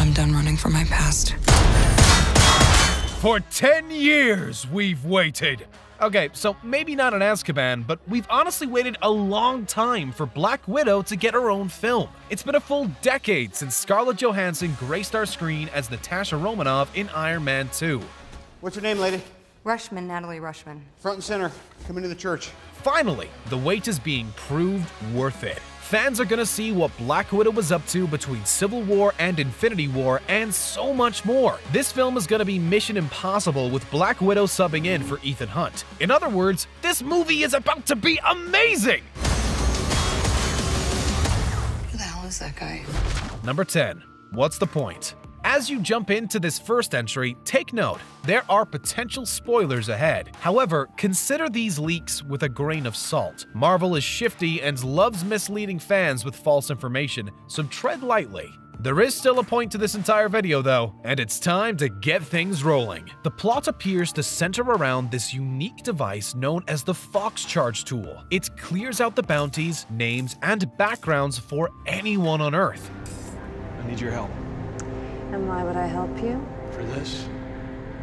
I'm done running from my past. For 10 years, we've waited. Okay, so maybe not in Azkaban, but we've honestly waited a long time for Black Widow to get her own film. It's been a full decade since Scarlett Johansson graced our screen as Natasha Romanova in Iron Man 2. What's your name, lady? Rushman, Natalie Rushman. Front and center. Come into the church. Finally, the wait is being proved worth it. Fans are gonna see what Black Widow was up to between Civil War and Infinity War, and so much more. This film is gonna be Mission Impossible with Black Widow subbing in for Ethan Hunt. In other words, this movie is about to be amazing! Who the hell is that guy? Number 10. What's the point? As you jump into this first entry, take note, there are potential spoilers ahead. However, consider these leaks with a grain of salt. Marvel is shifty and loves misleading fans with false information, so tread lightly. There is still a point to this entire video though, and it's time to get things rolling. The plot appears to center around this unique device known as the Fox Charge tool. It clears out the bounties, names, and backgrounds for anyone on Earth. I need your help. And why would I help you? For this?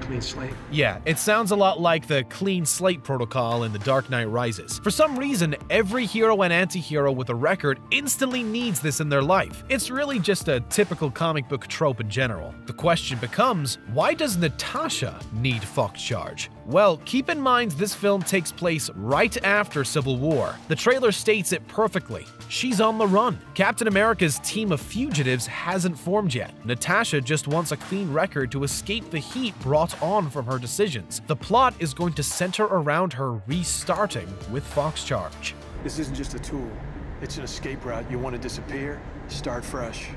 Clean slate? Yeah, it sounds a lot like the clean slate protocol in The Dark Knight Rises. For some reason, every hero and anti-hero with a record instantly needs this in their life. It's really just a typical comic book trope in general. The question becomes, why does Natasha need Fox Charge? Well, keep in mind this film takes place right after Civil War. The trailer states it perfectly. She's on the run. Captain America's team of fugitives hasn't formed yet. Natasha just wants a clean record to escape the heat brought on from her decisions. The plot is going to center around her restarting with Fox Charge. This isn't just a tool. It's an escape route. You want to disappear? Start fresh.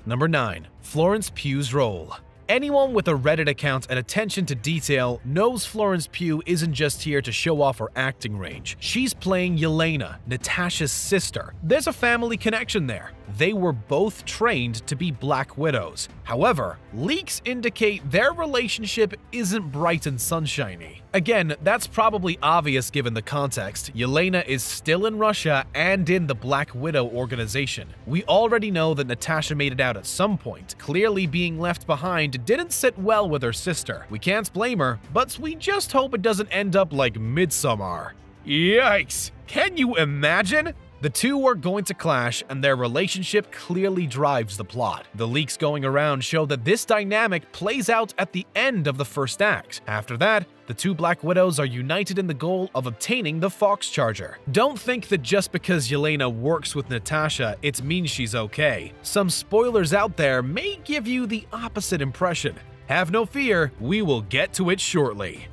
Number 9. Florence Pugh's role. Anyone with a Reddit account and attention to detail knows Florence Pugh isn't just here to show off her acting range. She's playing Yelena, Natasha's sister. There's a family connection there. They were both trained to be Black Widows. However, leaks indicate their relationship isn't bright and sunshiny. Again, that's probably obvious given the context. Yelena is still in Russia and in the Black Widow organization. We already know that Natasha made it out at some point. Clearly being left behind didn't sit well with her sister. We can't blame her, but we just hope it doesn't end up like Midsommar. Yikes! Can you imagine? The two are going to clash, and their relationship clearly drives the plot. The leaks going around show that this dynamic plays out at the end of the first act. After that, the two Black Widows are united in the goal of obtaining the Fox Charger. Don't think that just because Yelena works with Natasha, it means she's okay. Some spoilers out there may give you the opposite impression. Have no fear, we will get to it shortly.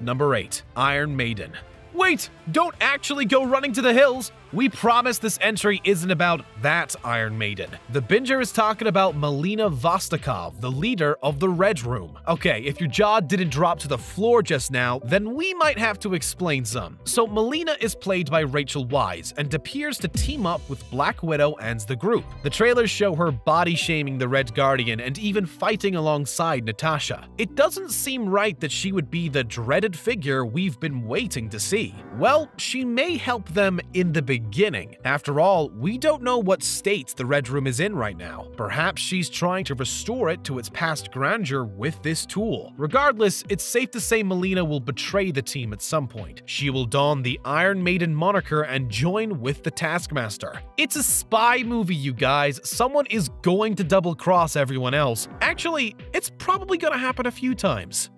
Number 8. Iron Maiden. Wait, don't actually go running to the hills! We promise this entry isn't about that Iron Maiden. The binger is talking about Melina Vostokov, the leader of the Red Room. Okay, if your jaw didn't drop to the floor just now, then we might have to explain some. So Melina is played by Rachel Weisz and appears to team up with Black Widow and the group. The trailers show her body-shaming the Red Guardian and even fighting alongside Natasha. It doesn't seem right that she would be the dreaded figure we've been waiting to see. Well, she may help them in the beginning. After all, we don't know what state the Red Room is in right now. Perhaps she's trying to restore it to its past grandeur with this tool. Regardless, it's safe to say Melina will betray the team at some point. She will don the Iron Maiden moniker and join with the Taskmaster. It's a spy movie, you guys. Someone is going to double-cross everyone else. Actually, it's probably gonna happen a few times.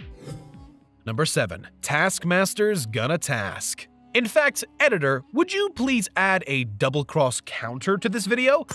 Number 7. Taskmaster's gonna task. In fact, editor, would you please add a double-cross counter to this video?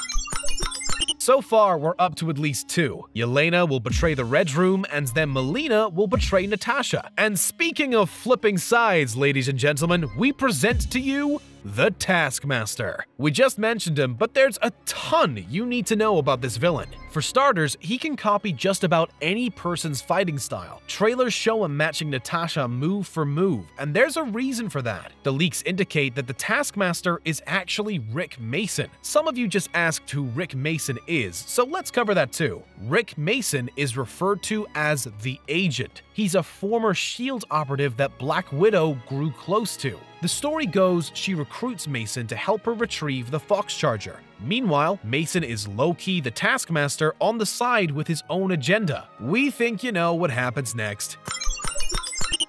So far, we're up to at least 2. Yelena will betray the Red Room, and then Melina will betray Natasha. And speaking of flipping sides, ladies and gentlemen, we present to you the Taskmaster. We just mentioned him, but there's a ton you need to know about this villain. For starters, he can copy just about any person's fighting style. Trailers show him matching Natasha move for move, and there's a reason for that. The leaks indicate that the Taskmaster is actually Rick Mason. Some of you just asked who Rick Mason is, so let's cover that too. Rick Mason is referred to as the Agent. He's a former S.H.I.E.L.D. operative that Black Widow grew close to. The story goes she recruits Mason to help her retrieve the Fox Charger. Meanwhile, Mason is low-key the Taskmaster on the side with his own agenda. We think you know what happens next.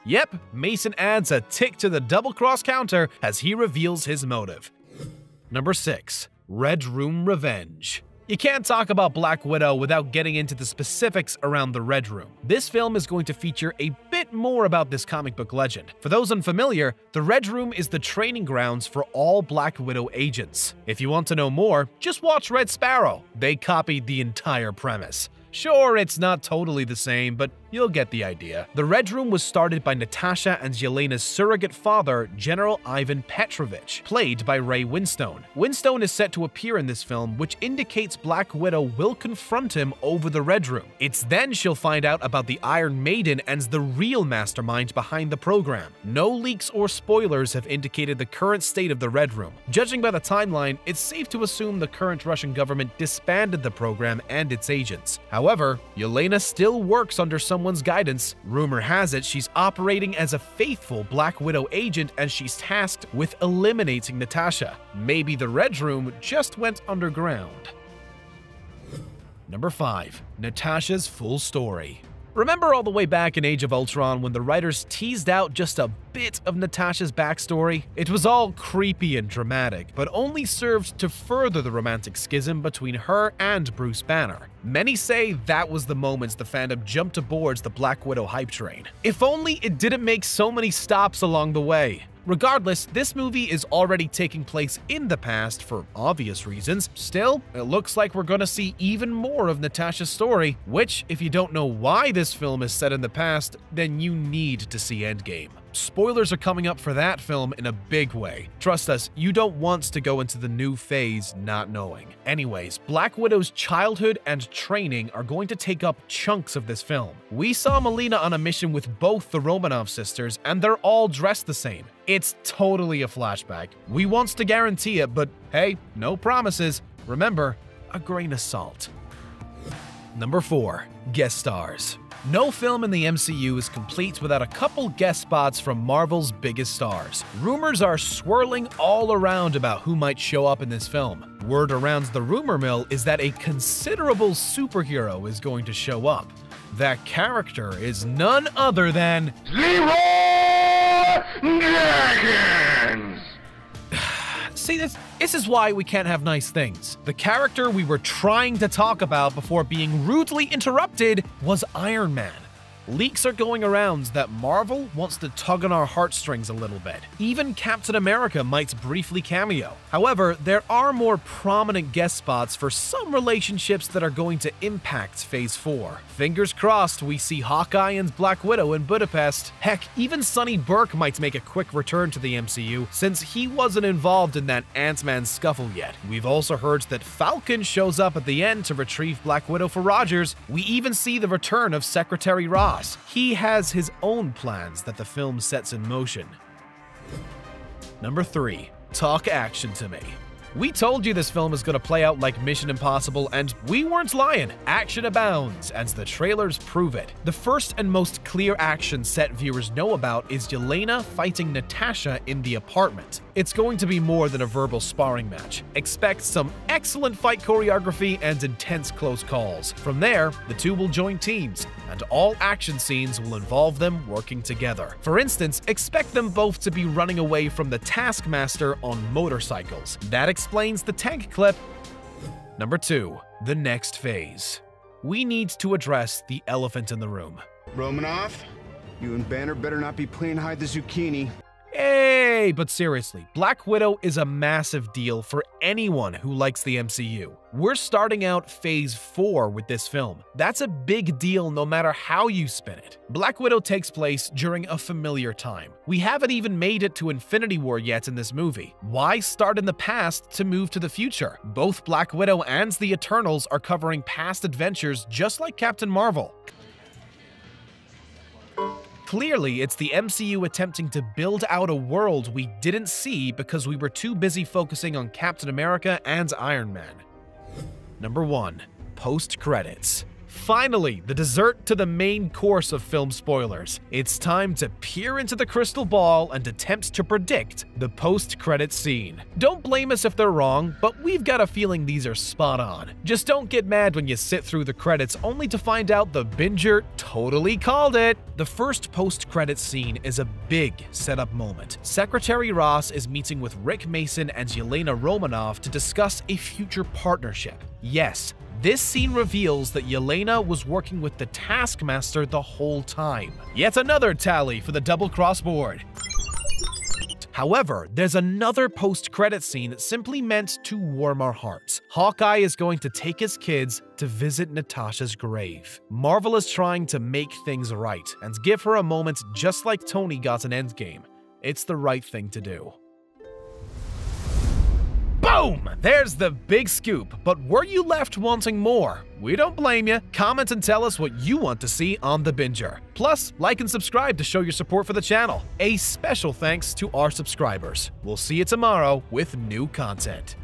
Yep, Mason adds a tick to the double-cross counter as he reveals his motive. Number 6. Red Room Revenge. You can't talk about Black Widow without getting into the specifics around the Red Room. This film is going to feature a bit more about this comic book legend. For those unfamiliar, the Red Room is the training grounds for all Black Widow agents. If you want to know more, just watch Red Sparrow. They copied the entire premise. Sure, it's not totally the same, but you'll get the idea. The Red Room was started by Natasha and Yelena's surrogate father, General Ivan Petrovich, played by Ray Winstone. Winstone is set to appear in this film, which indicates Black Widow will confront him over the Red Room. It's then she'll find out about the Iron Maiden and the real mastermind behind the program. No leaks or spoilers have indicated the current state of the Red Room. Judging by the timeline, it's safe to assume the current Russian government disbanded the program and its agents. However, Yelena still works under someone's guidance. Rumor has it she's operating as a faithful Black Widow agent and she's tasked with eliminating Natasha. Maybe the Red Room just went underground. Number 5. Natasha's full story. Remember all the way back in Age of Ultron when the writers teased out just a bit of Natasha's backstory? It was all creepy and dramatic, but only served to further the romantic schism between her and Bruce Banner. Many say that was the moment the fandom jumped aboard the Black Widow hype train. If only it didn't make so many stops along the way. Regardless, this movie is already taking place in the past for obvious reasons. Still, it looks like we're gonna see even more of Natasha's story, which, if you don't know why this film is set in the past, then you need to see Endgame. Spoilers are coming up for that film in a big way. Trust us, you don't want to go into the new phase not knowing. Anyways, Black Widow's childhood and training are going to take up chunks of this film. We saw Melina on a mission with both the Romanov sisters, and they're all dressed the same. It's totally a flashback. We wants to guarantee it, but hey, no promises. Remember, a grain of salt. Number 4. Guest stars. No film in the MCU is complete without a couple guest spots from Marvel's biggest stars. Rumors are swirling all around about who might show up in this film. Word around the rumor mill is that a considerable superhero is going to show up. That character is none other than Zero Dragons! See, this is why we can't have nice things. The character we were trying to talk about before being rudely interrupted was Iron Man. Leaks are going around that Marvel wants to tug on our heartstrings a little bit. Even Captain America might briefly cameo. However, there are more prominent guest spots for some relationships that are going to impact Phase 4. Fingers crossed we see Hawkeye and Black Widow in Budapest. Heck, even Sonny Burke might make a quick return to the MCU since he wasn't involved in that Ant-Man scuffle yet. We've also heard that Falcon shows up at the end to retrieve Black Widow for Rogers. We even see the return of Secretary Ross. He has his own plans that the film sets in motion. Number 3. Talk action to me. We told you this film is going to play out like Mission Impossible, and we weren't lying. Action abounds, as the trailers prove it. The first and most clear action set viewers know about is Yelena fighting Natasha in the apartment. It's going to be more than a verbal sparring match. Expect some excellent fight choreography and intense close calls. From there, the two will join teams, and all action scenes will involve them working together. For instance, expect them both to be running away from the Taskmaster on motorcycles. That explains the tank clip. Number 2. The next phase. We need to address the elephant in the room. Romanov, you and Banner better not be playing hide the zucchini. Hey, but seriously, Black Widow is a massive deal for anyone who likes the MCU. We're starting out Phase 4 with this film. That's a big deal no matter how you spin it. Black Widow takes place during a familiar time. We haven't even made it to Infinity War yet in this movie. Why start in the past to move to the future? Both Black Widow and the Eternals are covering past adventures just like Captain Marvel. Clearly, it's the MCU attempting to build out a world we didn't see because we were too busy focusing on Captain America and Iron Man. Number 1. Post-credits. Finally, the dessert to the main course of film spoilers. It's time to peer into the crystal ball and attempt to predict the post-credits scene. Don't blame us if they're wrong, but we've got a feeling these are spot on. Just don't get mad when you sit through the credits only to find out the binger totally called it. The first post-credits scene is a big setup moment. Secretary Ross is meeting with Rick Mason and Yelena Romanov to discuss a future partnership. Yes, this scene reveals that Yelena was working with the Taskmaster the whole time. Yet another tally for the double-cross board. However, there's another post-credit scene that's simply meant to warm our hearts. Hawkeye is going to take his kids to visit Natasha's grave. Marvel is trying to make things right and give her a moment just like Tony got an Endgame. It's the right thing to do. Boom! There's the big scoop, but were you left wanting more? We don't blame you. Comment and tell us what you want to see on The Binger. Plus, like and subscribe to show your support for the channel. A special thanks to our subscribers. We'll see you tomorrow with new content.